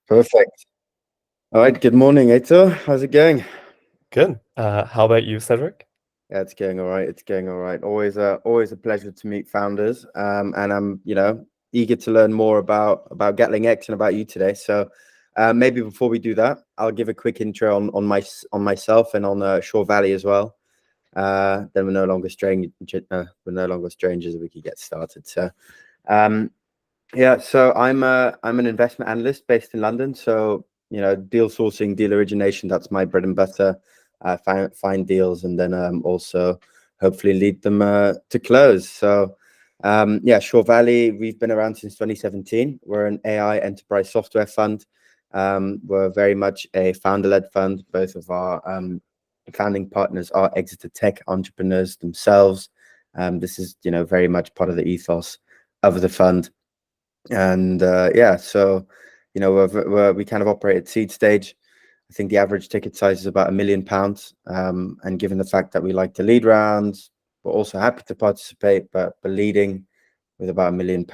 Perfect. All right. Good morning, Eto. How's it going? Good. How about you, Cedric? Yeah, it's going all right. It's going all right. Always a pleasure to meet founders. And I'm, eager to learn more about Gatling X and about you today. So, maybe before we do that, I'll give a quick intro on myself and on Shore Valley as well. Then we're no longer strangers. We can get started. So, um, Yeah, so I'm an investment analyst based in London. So, deal sourcing, deal origination, that's my bread and butter. Find deals and then also hopefully lead them to close. So, yeah, Shore Valley, we've been around since 2017. We're an AI enterprise software fund. We're very much a founder-led fund. Both of our founding partners are exited tech entrepreneurs themselves. This is, very much part of the ethos of the fund. And yeah, so we kind of operate at seed stage. I think the average ticket size is about £1 million. And given the fact that we like to lead rounds, we're also happy to participate, but leading with about £1 million,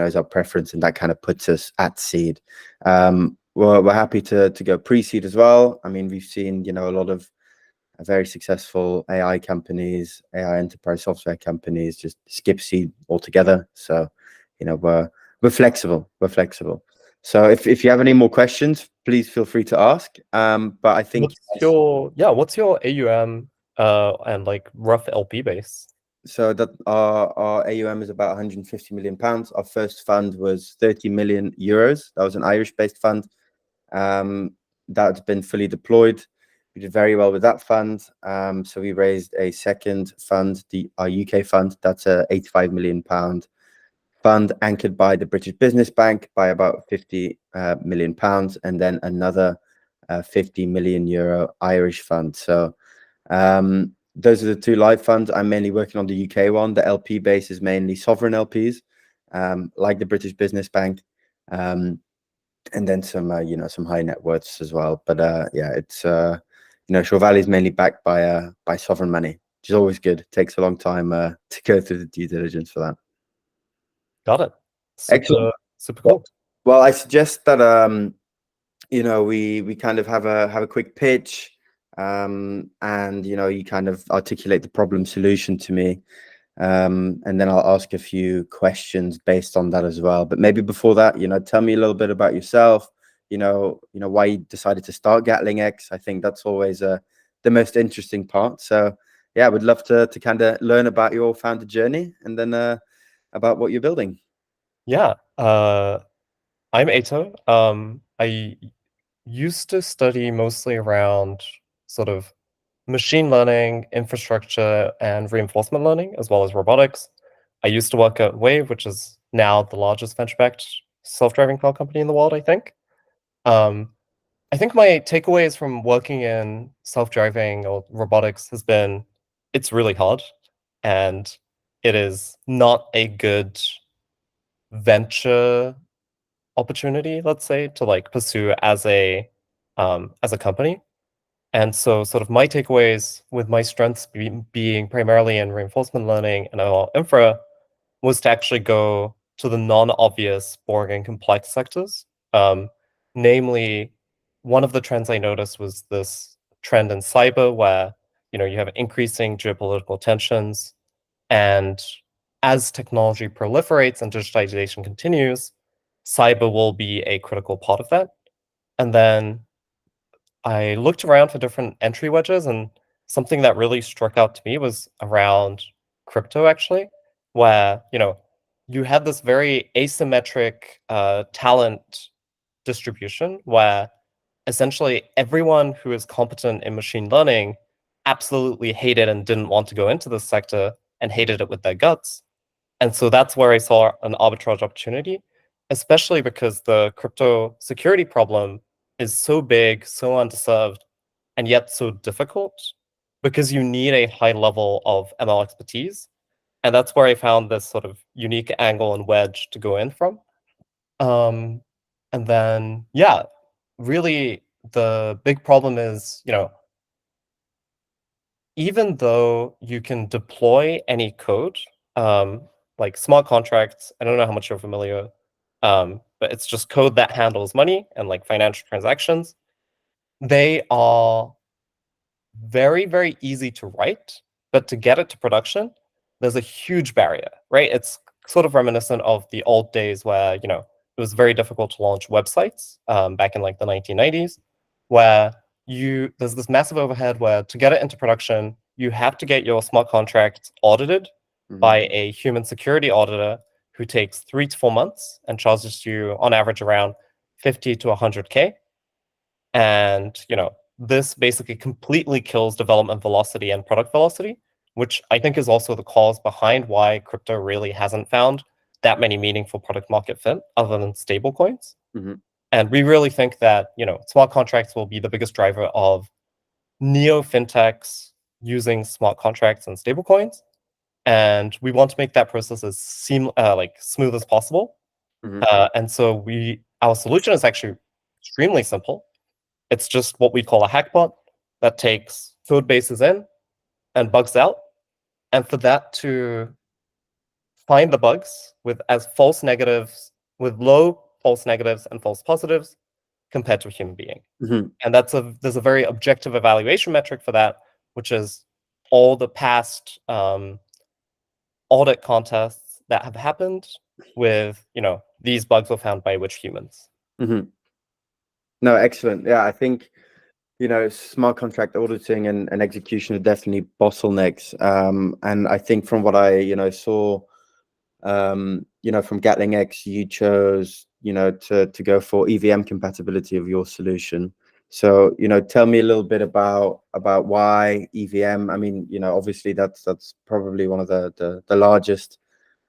is our preference, and that kind of puts us at seed. We're happy to go pre-seed as well. I mean, we've seen a lot of very successful AI companies, AI enterprise software companies, just skip seed altogether. So, we're flexible. We're flexible. So if you have any more questions, please feel free to ask. But I think What's your AUM and like rough LP base? so that our AUM is about £150 million. Our first fund was 30 million euros. That was an Irish-based fund. That's been fully deployed. We did very well with that fund. So we raised a second fund, our UK fund. That's a £85 million fund anchored by the British Business Bank by about £50 million, and then another €50 million Irish fund. So those are the two live funds. I'm mainly working on the UK one. The LP base is mainly sovereign LPs, like the British Business Bank, and then some high net worths as well. But yeah, it's Shore Valley is mainly backed by sovereign money, which is always good. It takes a long time to go through the due diligence for that. Got it. Excellent. Super cool. Well, I suggest that we kind of have a quick pitch, and you kind of articulate the problem solution to me, and then I'll ask a few questions based on that as well. But maybe before that, tell me a little bit about yourself. Why you decided to start Gatling X. I think that's always the most interesting part. So yeah, I would love to kind of learn about your founder journey and then about what you're building. Yeah. I'm Eto. I used to study mostly around sort of machine learning, infrastructure, and reinforcement learning, as well as robotics. I used to work at Wave, which is now the largest venture-backed self-driving car company in the world, I think. I think my takeaways from working in self-driving or robotics has been it's really hard, and it is not a good venture opportunity, let's say, to like pursue as a company. And so sort of my takeaways with my strengths being primarily in reinforcement learning and ML infra was to actually go to the non-obvious, boring, and complex sectors. Namely, one of the trends I noticed was this trend in cyber where you have increasing geopolitical tensions, and as technology proliferates and digitization continues, cyber will be a critical part of that. And then I looked around for different entry wedges, and something that really struck out to me was around crypto, actually, where you had this very asymmetric talent distribution where essentially everyone who is competent in machine learning absolutely hated and didn't want to go into this sector and hated it with their guts. And so that's where I saw an arbitrage opportunity, especially because the crypto security problem is so big, so underserved, and yet so difficult because you need a high level of ML expertise. And that's where I found this sort of unique angle and wedge to go in from. And then, yeah, really the big problem is, even though you can deploy any code, like smart contracts, I don't know how much you're familiar but it's just code that handles money and like financial transactions. They are very, very easy to write, but to get it to production, there's a huge barrier, right? It's sort of reminiscent of the old days where, it was very difficult to launch websites back in like the 1990s, where there's this massive overhead where to get it into production, you have to get your smart contracts audited by a human security auditor who takes 3 to 4 months and charges you on average around 50 to 100K. And, this basically completely kills development velocity and product velocity, which I think is also the cause behind why crypto really hasn't found that many meaningful product market fit other than stablecoins. And we really think that, smart contracts will be the biggest driver of neo fintechs using smart contracts and stablecoins. And we want to make that process as smooth as possible. And so our solution is actually extremely simple. It's just what we call a hackbot that takes code bases in and bugs out. And for that to find the bugs with low false negatives and false positives compared to a human being. And there's a very objective evaluation metric for that, which is all the past audit contests that have happened with, these bugs were found by which humans. No, excellent. Yeah, I think, smart contract auditing and execution are definitely bottlenecks. And I think from what I, saw, from Gatling X, you chose, to go for EVM compatibility of your solution. So, tell me a little bit about why EVM. I mean, obviously that's probably one of the largest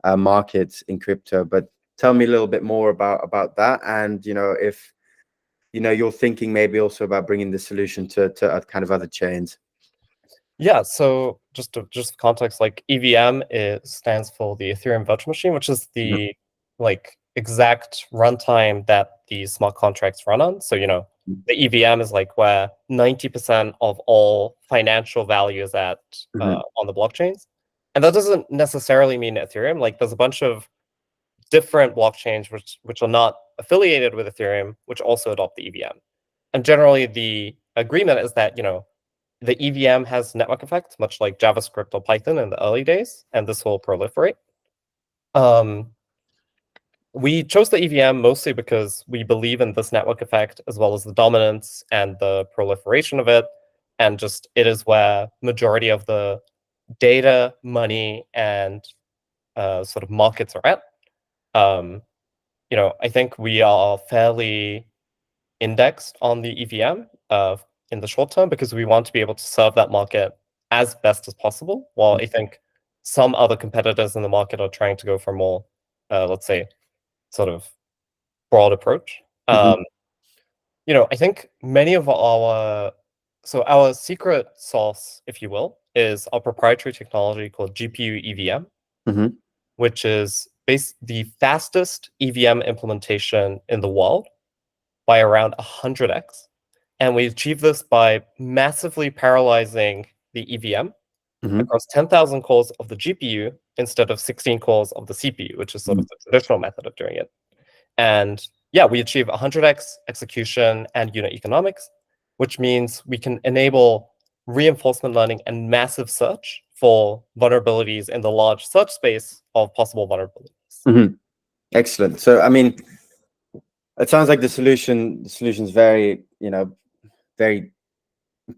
markets in crypto, but tell me a little bit more about that. And, if you're thinking maybe also about bringing the solution to kind of other chains. Yeah, so just context, like EVM stands for the Ethereum Virtual Machine, which is the exact runtime that these smart contracts run on. So, the EVM is like where 90% of all financial value is at on the blockchains. And that doesn't necessarily mean Ethereum. Like there's a bunch of different blockchains which are not affiliated with Ethereum, which also adopt the EVM. And generally the agreement is that, the EVM has network effects, much like JavaScript or Python in the early days, and this will proliferate. We chose the EVM mostly because we believe in this network effect, as well as the dominance and the proliferation of it. And just it is where majority of the data, money, and sort of markets are at. I think we are fairly indexed on the EVM in the short term because we want to be able to serve that market as best as possible. While I think some other competitors in the market are trying to go for more, let's say, sort of broad approach. I think many of our secret sauce, if you will, is our proprietary technology called GPU EVM, which is the fastest EVM implementation in the world by around 100x. And we achieve this by massively parallelizing the EVM across 10,000 cores of the GPU instead of 16 cores of the CPU, which is sort of the traditional method of doing it. And yeah, we achieve 100x execution and unit economics, which means we can enable reinforcement learning and massive search for vulnerabilities in the large search space of possible vulnerabilities. Excellent. So, I mean, it sounds like the solution's very, very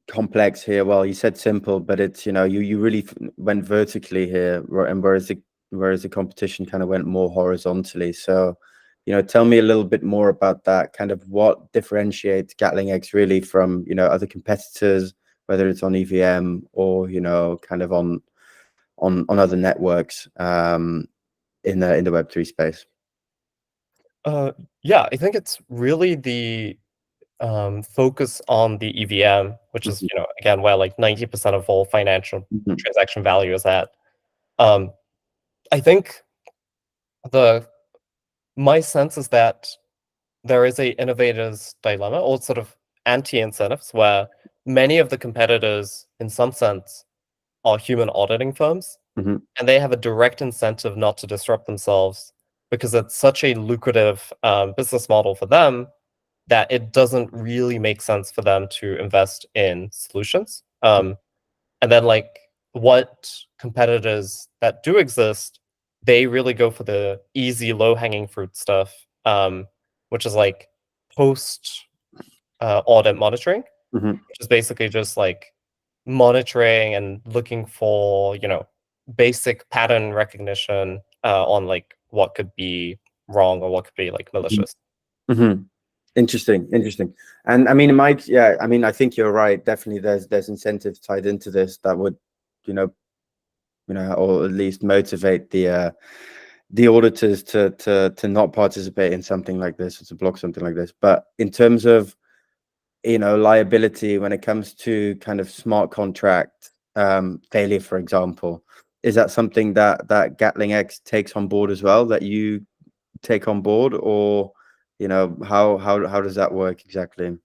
complex here. Well, you said simple, but it's, you really went vertically here, and whereas the competition kind of went more horizontally. So, tell me a little bit more about that. Kind of what differentiates Gatling X really from, other competitors, whether it's on EVM or, kind of on other networks in the Web3 space. Yeah, I think it's really the focus on the EVM, which is, again, where like 90% of all financial transaction value is at. I think my sense is that there is a innovator's dilemma, or sort of anti-incentives, where many of the competitors, in some sense, are human auditing firms, and they have a direct incentive not to disrupt themselves because it's such a lucrative business model for them that it doesn't really make sense for them to invest in solutions. And then like what competitors that do exist, they really go for the easy, low-hanging fruit stuff, which is like post audit monitoring, Hmm. which is basically just like monitoring and looking for, basic pattern recognition on like what could be wrong or what could be like malicious. Hmm. Interesting, interesting. And I mean, it might, yeah, I mean, I think you're right. Definitely there's incentives tied into this that would, you know, or at least motivate the auditors to not participate in something like this or to block something like this. But in terms of, liability when it comes to kind of smart contract failure, for example, is that something that Gatling X takes on board as well, that you take on board, or how does that work exactly?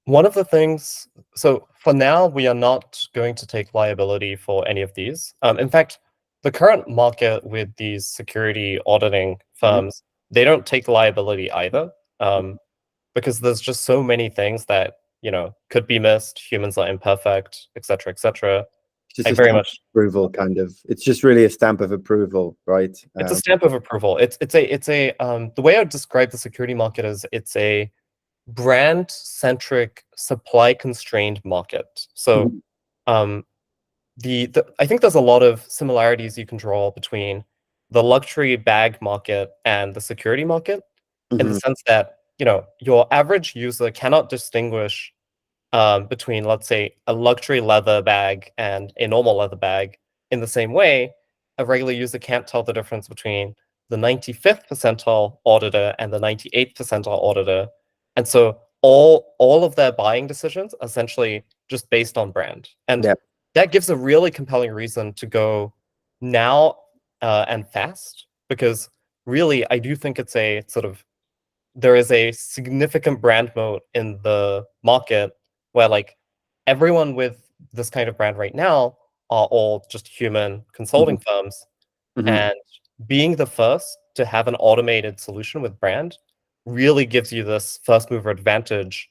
One of the things, so for now, we are not going to take liability for any of these. In fact, the current market with these security auditing Mhm. firms, they don't take liability either, because there's just so many things that, could be missed. Humans are imperfect, et cetera, et cetera. It's just I a very stamp of much, approval, kind of. It's just really a stamp of approval, right? it's a stamp of approval. It's a the way I would describe the security market is it's a brand-centric, supply-constrained market. So Mhm. um, the I think there's a lot of similarities you can draw between the luxury bag market and the security market, in the Mhm. sense that, your average user cannot distinguish between, let's say, a luxury leather bag and a normal leather bag. In the same way, a regular user can't tell the difference between the 95th percentile auditor and the 98th percentile auditor. And so all of their buying decisions are essentially just based on brand. And Yeah. that gives a really compelling reason to go now and fast, because really, I do think it's a sort of there is a significant brand moat in the market where like everyone with this kind of brand right now are all just human consulting Mhm. firms, Mhm. and being the first to have an automated solution with brand really gives you this first mover advantage,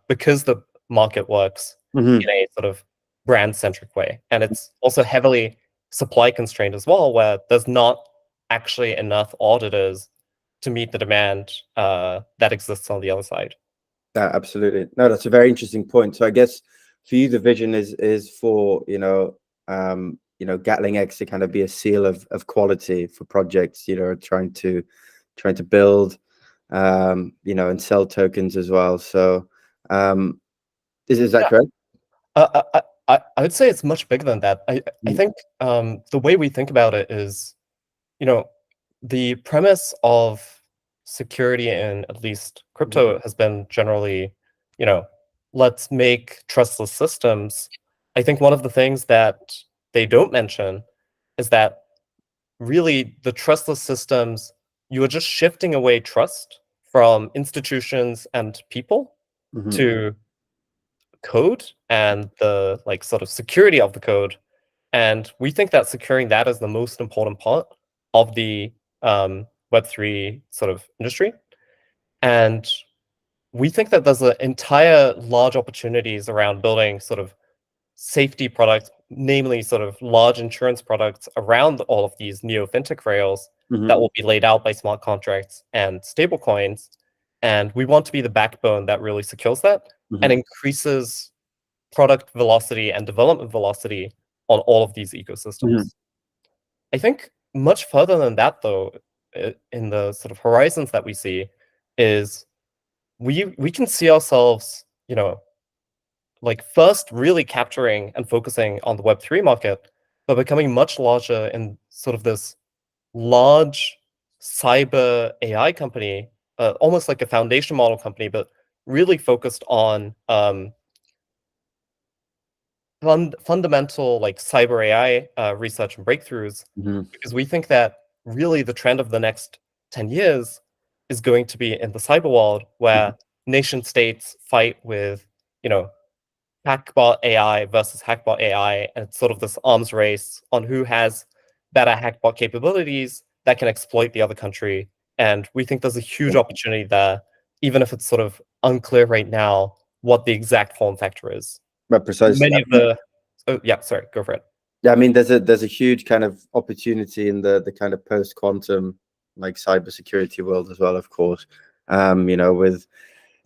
because the market works in Mhm. a sort of brand centric way, and it's also heavily supply constrained as well, where there's not actually enough auditors to meet the demand that exists on the other side. Yeah, absolutely. No, that's a very interesting point. So I guess for you, the vision is for Gatling X to kind of be a seal of quality for projects, trying to build, and sell tokens as well. So is that Yeah, correct? I would say it's much bigger than that. I Mm. think the way we think about it is, you know, the premise of security in at least Mhm. crypto has been generally, you know, let's make trustless systems. I think one of the things that they don't mention is that really the trustless systems, you are just shifting away trust from institutions and people Mhm. to code and the like sort of security of the code. And we think that securing that is the most important part of the Web3 sort of industry. And we think that there's an entire large opportunities around building sort of safety products, namely sort of large insurance products around all of these neo fintech rails that Mhm. will be laid out by smart contracts and stablecoins. And we want to be the backbone that really secures that and Mhm. increases product velocity and development velocity on all of these Mhm. ecosystems. I think much further than that, though, in the sort of horizons that we see, is we can see ourselves, like first really capturing and focusing on the Web3 market, but becoming much larger in sort of this large cyber AI company, almost like a foundation model company, but really focused on fundamental like cyber AI research and breakthroughs, Mhm. because we think that really the trend of the next 10 years is going to be in the cyber world Mhm. where nation states fight with, you know, hackbot AI versus hackbot AI, and it's sort of this arms race on who has better hackbot capabilities that can exploit the other country. And we think there's a huge opportunity there, even if it's sort of unclear right now what the exact form factor is. But precisely. Many of the yeah, sorry, go for it. Yeah, I mean, there's a huge kind of opportunity in the kind of post quantum like cybersecurity world as well, of course. With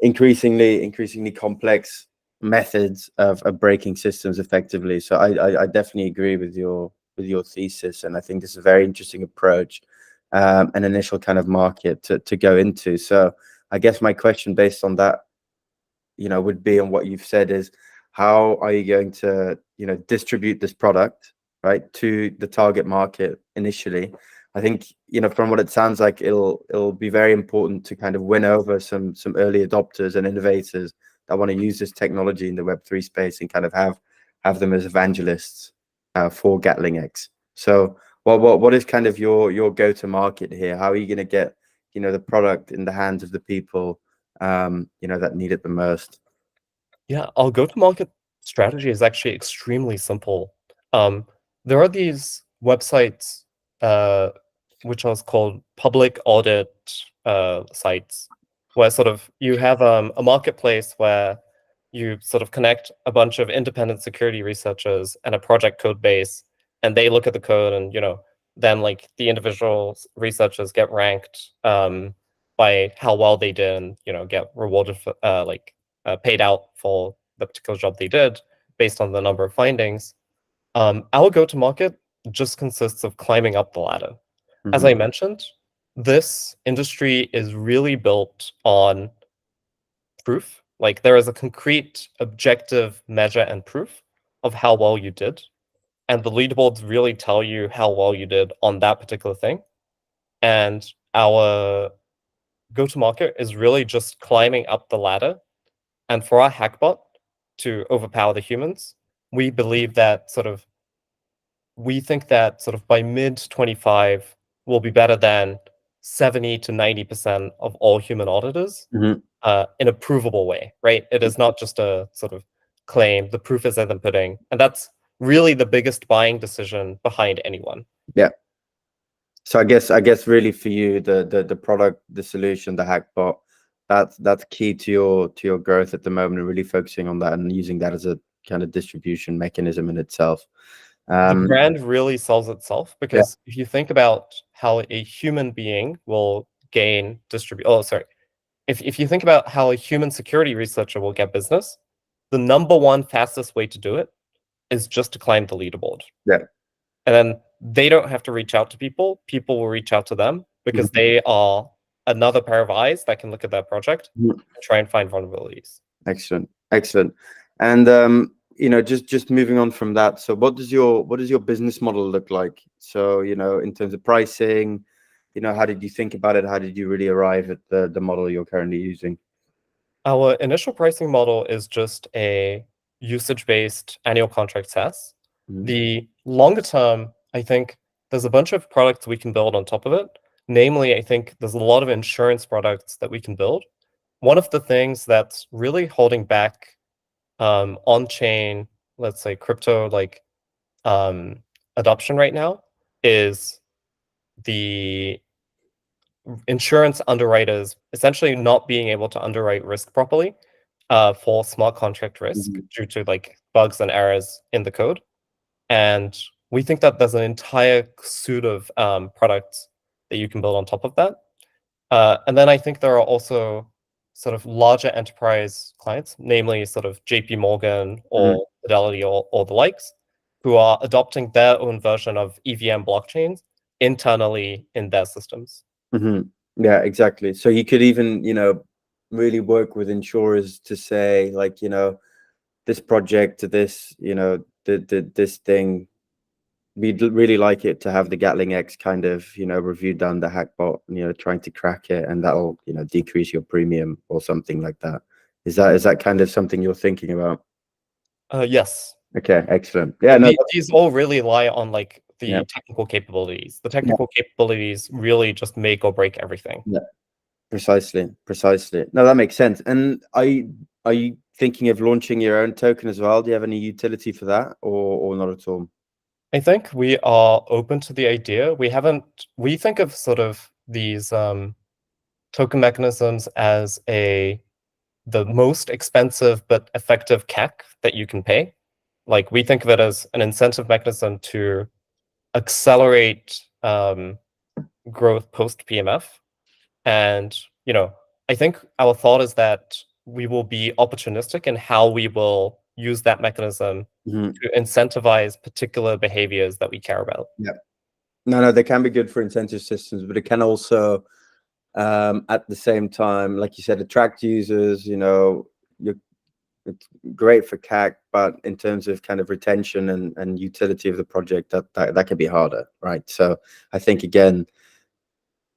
increasingly complex methods of breaking systems effectively. So I definitely agree with your thesis, and I think this is a very interesting approach, an initial kind of market to go into. So I guess my question based on that, would be on what you've said is, how are you going to, distribute this product, right, to the target market initially? I think, from what it sounds like, it'll be very important to kind of win over some early adopters and innovators that want to use this technology in the Web3 space and kind of have them as evangelists for Gatling X. So what is kind of your go-to market here? How are you going to get, the product in the hands of the people that need it the most? Yeah, our go-to-market strategy is actually extremely simple. There are these websites, which are called public audit sites, where sort of you have a marketplace where you sort of connect a bunch of independent security researchers and a project code base, and they look at the code, and then like the individual researchers get ranked by how well they did, and get rewarded for paid out for the particular job they did based on the number of findings. Our go-to-market just consists of climbing up the ladder. As I mentioned, this industry is really built on proof. Like there is a concrete, objective measure and proof of how well you did. And the leaderboards really tell you how well you did on that particular thing. And our go-to-market is really just climbing up the ladder. And for our hackbot to overpower the humans, we believe that we think that by mid 25 will be better than 70 to 90% of all human auditors in a provable way, right? It is not just a sort of claim. The proof is in the pudding. And that's really the biggest buying decision behind anyone. Yeah. So I guess really for you, the product, the solution, the hackbot, that's key to your growth at the moment, and really focusing on that and using that as a kind of distribution mechanism in itself. The brand really sells itself, because if you think about how a human being will gain if you think about how a human security researcher will get business, the number one fastest way to do it is just to climb the leaderboard. Yeah. And then they don't have to reach out to people. People will reach out to them, because they are another pair of eyes that can look at that project and try and find vulnerabilities. Excellent. And just moving on from that. So what does your business model look like? So, in terms of pricing, how did you think about it? How did you really arrive at the model you're currently using? Our initial pricing model is just a usage-based annual contract SaaS. The longer term, I think there's a bunch of products we can build on top of it. Namely, I think there's a lot of insurance products that we can build. One of the things that's really holding back on-chain, let's say crypto, adoption right now is the insurance underwriters essentially not being able to underwrite risk properly for smart contract risk due to bugs and errors in the code. And we think that there's an entire suite of products that you can build on top of that. And then I think there are also sort of larger enterprise clients, namely sort of JP Morgan or Fidelity or the likes, who are adopting their own version of EVM blockchains internally in their systems. Yeah, exactly. So you could even, really work with insurers to say, this project, this, this thing, we'd really like it to have the Gatling X kind of, review done, the hackbot, trying to crack it, and that'll, decrease your premium or something like that. Is that kind of something you're thinking about? Yes. Okay, excellent. Yeah, no, these all really rely on the technical capabilities. The technical capabilities really just make or break everything. Yeah, precisely. No, that makes sense. And are you thinking of launching your own token as well? Do you have any utility for that, or not at all? I think we are open to the idea. We think of sort of these token mechanisms as the most expensive but effective CAC that you can pay. Like we think of it as an incentive mechanism to accelerate growth post PMF. And, I think our thought is that we will be opportunistic in how we will use that mechanism Hmm. to incentivize particular behaviors that we care about. Yeah. No, they can be good for incentive systems, but it can also, at the same time, like you said, attract users. It's great for CAC, but in terms of kind of retention and utility of the project, that can be harder, right? So I think again,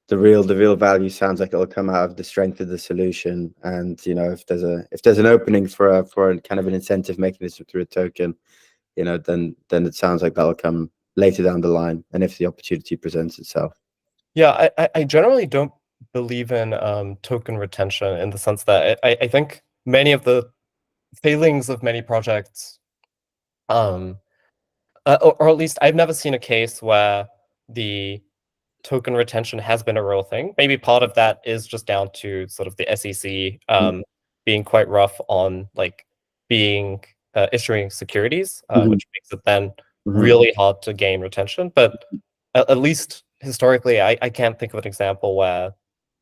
the real value sounds like it'll come out of the strength of the solution, and if there's an opening for a kind of an incentive mechanism through a token, then it sounds like that'll come later down the line, and if the opportunity presents itself. Yeah, I generally don't believe in token retention in the sense that I think many of the failings of many projects, or at least I've never seen a case where the token retention has been a real thing. Maybe part of that is just down to sort of the SEC being quite rough on like being issuing securities, Mhm. which makes it then Mhm. really hard to gain retention. But at least historically, I can't think of an example where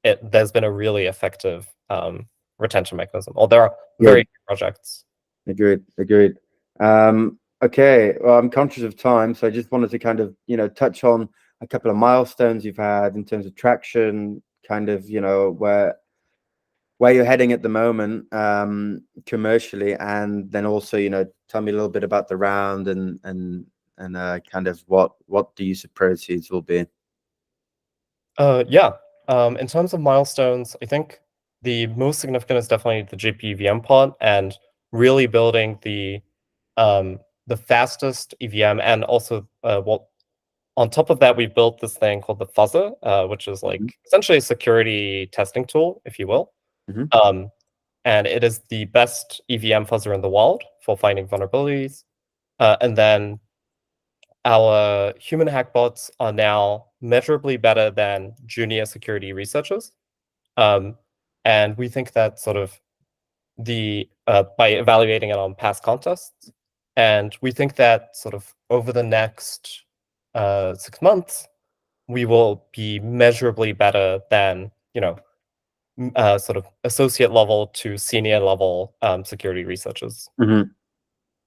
there's been a really effective retention mechanism. Or there are very Good. few projects. Agreed. Okay, well, I'm conscious of time, so I just wanted to kind of, touch on a couple of milestones you've had in terms of traction, kind of, where you're heading at the moment, commercially, and then also, tell me a little bit about the round and kind of what the use of proceeds will be. Yeah. In terms of milestones, I think the most significant is definitely the GPU pod and really building the fastest EVM, and also on top of that, we built this thing called the fuzzer, which is Mhm. like essentially a security testing tool, if you will. Mhm. Um, and it is the best EVM fuzzer in the world for finding vulnerabilities. And then our human hack bots are now measurably better than junior security researchers. Um, and we think that sort of by evaluating it on past contests, and we think that sort of over the next 6 months, we will be measurably better than, sort of associate level to senior level security researchers. Mhm.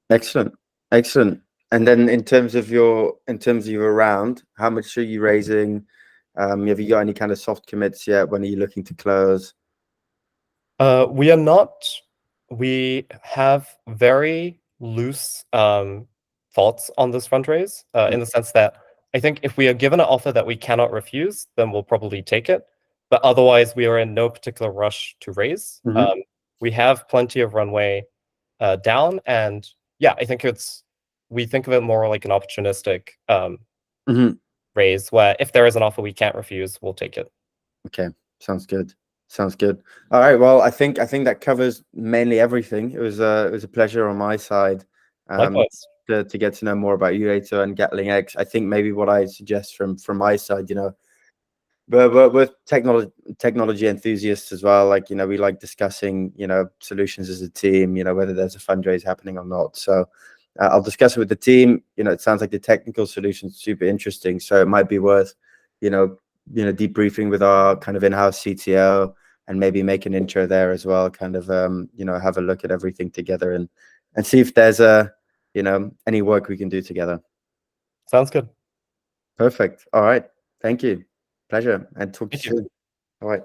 Excellent. And then in terms of your round, how much are you raising? Have you got any kind of soft commits yet? When are you looking to close? We are not. We have very loose thoughts on this fundraise, in the sense that I think if we are given an offer that we cannot refuse, then we'll probably take it. But otherwise, we are in no particular rush to raise. Mhm. We have plenty of runway down, and yeah, I think we think of it more like an opportunistic Mhm. raise, where if there is an offer we can't refuse, we'll take it. Okay, sounds good. Sounds good. All right. Well, I think that covers mainly everything. It was a pleasure on my side, um, Likewise. to get to know more about you, Ato, and Gatling X. I think maybe what I suggest from my side, but we're technology enthusiasts as well. Like, we like discussing, solutions as a team, whether there's a fundraise happening or not. So I'll discuss it with the team. It sounds like the technical solution is super interesting. So it might be worth, debriefing with our kind of in-house CTO and maybe make an intro there as well. Kind of, have a look at everything together and see if there's any work we can do together. Sounds good. Perfect. All right. Thank you. Pleasure. And talk to Thank you you. soon. All right.